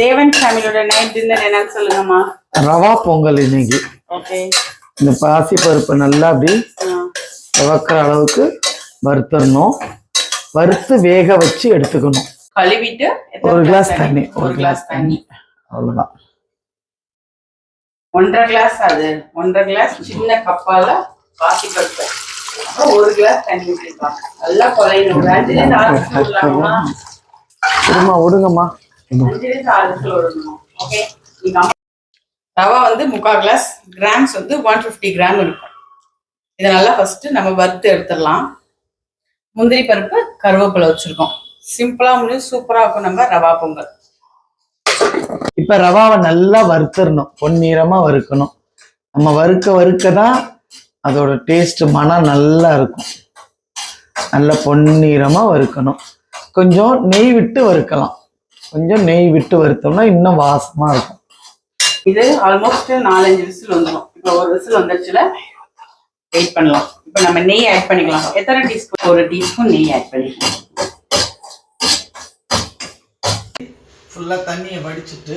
தேவன் ஃபேமிலியோட night dinner என்னன்னு சொல்லுங்கம்மா. ரவா பொங்கல் இன்னைக்கு. ஓகே. இந்த பாசி பருப்பு நல்லா அப்படி துவக்கிற அளவுக்கு வறுத்துடணும். வறுத்து வேக வச்சு எடுத்துக்கணும். கழுவிட்டு ஒரு கிளாஸ் தண்ணி, ஒரு கிளாஸ் தண்ணி, அவ்வளோதான். 1.5 கிளாஸ், அது 1.5 கிளாஸ் சின்ன கப்பால பாசி பருப்பு, அப்புறம் 1 கிளாஸ் தண்ணி ஊற்றிக்கலாம். நல்லா குழையணும். 5-6 விடலாமா? விடுங்கம்மா. 5-6 விடணும். ஓகே. ரவா வந்து 3/4 கிளாஸ், கிராம்ஸ் வந்து 150 கிராம் இருக்கும். இதை நல்லா ஃபர்ஸ்ட் நம்ம வறுத்து எடுத்துடலாம். முந்திரி பருப்பு, கருவேப்பிலை வச்சிருக்கோம். சிம்பிளா முடியும், சூப்பரா இருக்கும் நம்ம ரவா பொங்கல். இப்ப ரவாவை நல்லா வறுத்துடணும், பொன்னிறமா வறுக்கணும். நம்ம வறுக்க தான் அதோட டேஸ்ட் மனம் நல்லா இருக்கும். நல்ல பொன்னிறமா வறுக்கணும். கொஞ்சம் நெய் விட்டு வறுக்கலாம். கொஞ்சம் நெய் விட்டு வறுத்தோம்னா இன்னும் வாசமா இருக்கும். இது ஆல்மோஸ்ட் 4-5 விசில் வந்துடும். இப்போ ஒரு விசில் வந்துருச்சுல, வெயிட் பண்ணலாம். இப்போ நம்ம நெய் ஆட் பண்ணிக்கலாம். எத்தனை டீஸ்பூன்? 1 டீஸ்பூன் நெய் ஆட் பண்ணிக்கலாம். ஃபுல்லா தண்ணியை வடிச்சிட்டு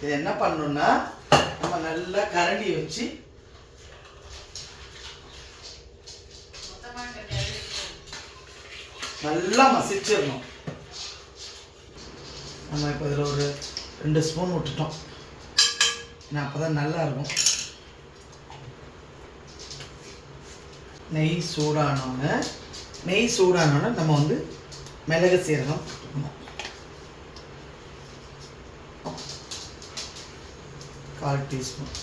இது என்ன பண்ணணும்னா, நம்ம நல்லா கரண்டியை வச்சு நல்லா மசிச்சிடணும். நம்ம இப்போ இதில் ஒரு 2 ஸ்பூன் விட்டுட்டோம். ஏன்னா அப்போதான் நல்லா இருக்கும். நெய் சூடானோன்னு நம்ம வந்து மிளகு சீரகம் போட்டுக்கணும். 1/4 டீஸ்பூன்.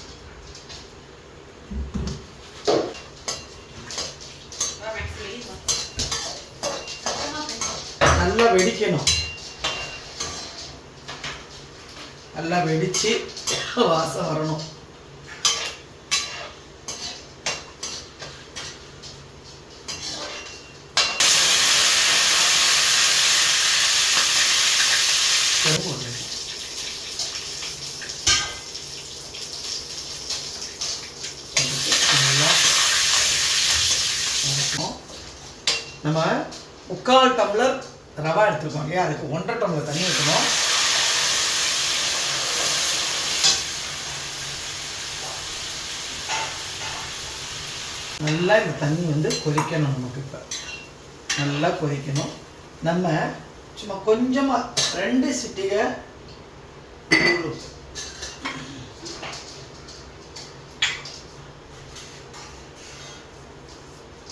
நல்லா வெடிக்கணும். நல்லா வெடிச்சு வாசம் வரணும். நம்ம 3/4 டம்ளர் ரவா எடுத்துருக்கோம் இல்லையா, அதுக்கு 1.5 டம்ளர் தண்ணி ஊற்றணும். நல்லா இந்த தண்ணி வந்து கொதிக்கணும். நமக்கு இப்போ நல்லா கொதிக்கணும். நம்ம சும்மா கொஞ்சமாக 2 சிட்டிகை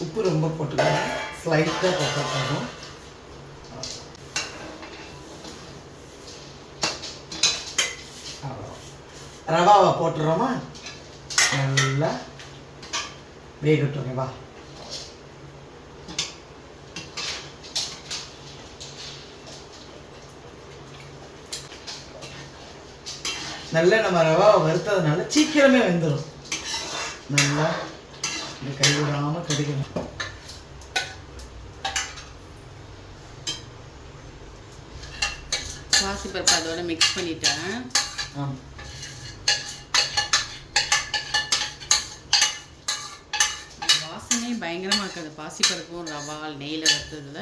உப்பு ரொம்ப போட்டுக்கலாம். ஸ்லைட்டாக போட்டால் போதும். ரவாவை போட்டுறோமா, நல்லா வேகட்டும். வா, நல்லா நம்ம ரவாவை வறுத்ததுனால சீக்கிரமே வெந்துடும். நல்லா கைவிடாமல் கிடைக்கணும். பாசிப்பருப்பு அதோட மிக்ஸ் பண்ணிட்டேன். வாசனை பயங்கரமாக இருக்குது. பாசிப்பருப்பும் ரவா நெய்யில் வறுத்ததுல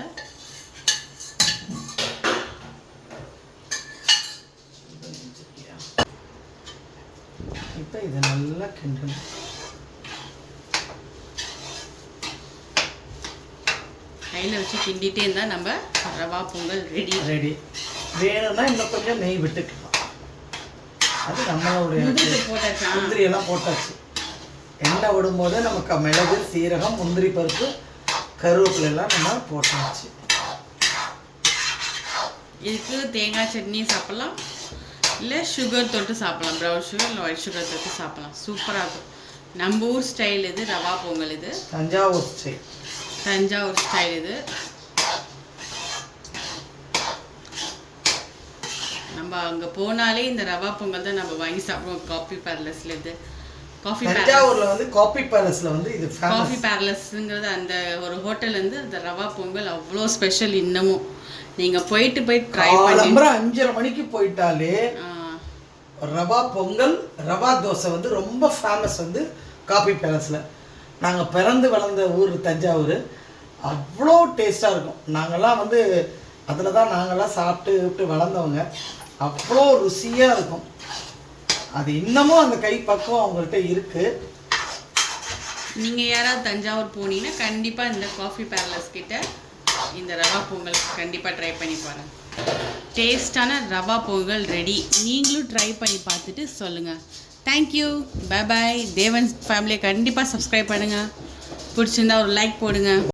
இப்போ இதை நல்லா கிண்டணும். கையில் வச்சு கிண்டிகிட்டே இருந்தால் நம்ம ரவா பொங்கல் ரெடி. வேணும்னா இன்னும் கொஞ்சம் நெய் விட்டுக்கலாம். அது நம்மளுடைய முந்திரியெல்லாம் போட்டாச்சு. எண்ணெய் விடும்போது நமக்கு மிளகு, சீரகம், முந்திரி பருப்பு, கருவேப்பிலை எல்லாம் நம்ம போட்டாச்சு. இதுக்கு தேங்காய் சட்னி சாப்பிட்லாம், இல்லை சுகர் தொட்டு சாப்பிட்லாம். ப்ரௌன் சுகர் இல்லை ஒயிட் சுகர் தொட்டு சாப்பிட்லாம். சூப்பராக இருக்கும். நம்ம ஊர் ஸ்டைல் இது ரவா பொங்கல். இது தஞ்சாவூர் ஸ்டைல். இது நம்ம அங்கே போனாலே இந்த ரவா பொங்கல் தான் நம்ம வாங்கி சாப்பிடுவோம். காஃபி பேலஸ்ல இது தஞ்சாவூர்ல வந்து காஃபி பேலஸ்ல வந்து இது காஃபி பேலஸ்ங்கிறது அந்த ஒரு ஹோட்டல்லேருந்து அந்த ரவா பொங்கல் அவ்வளோ ஸ்பெஷல். இன்னமும் நீங்கள் போயிட்டு ட்ரை பண்ணி 5:30 மணிக்கு போயிட்டாலே ரவா பொங்கல், ரவா தோசை வந்து ரொம்ப ஃபேமஸ் வந்து காஃபி பேலஸில். நாங்கள் பிறந்து வளர்ந்த ஊர் தஞ்சாவூர். அவ்வளோ டேஸ்ட்டாக இருக்கும். நாங்கள்லாம் வந்து அதில் தான் நாங்கள்லாம் சாப்பிட்டு வளர்ந்தவங்க. அவ்வளோ ருசியாக இருக்கும். அது இன்னமும் அந்த கைப்பக்குவம் அவங்கள்ட்ட இருக்குது. நீங்கள் யாராவது தஞ்சாவூர் போனீங்கன்னா கண்டிப்பாக இந்த காஃபி பேலஸ் கிட்ட இந்த ரவா பொங்கல் கண்டிப்பாக ட்ரை பண்ணி பாருங்கள். டேஸ்டான ரவா பொங்கல் ரெடி. நீங்களும் ட்ரை பண்ணி பார்த்துட்டு சொல்லுங்கள். Thank you, bye bye. தேவன் ஃபேமிலியை கண்டிப்பாக சப்ஸ்கிரைப் பண்ணுங்கள். பிடிச்சிருந்தா ஒரு லைக் போடுங்க.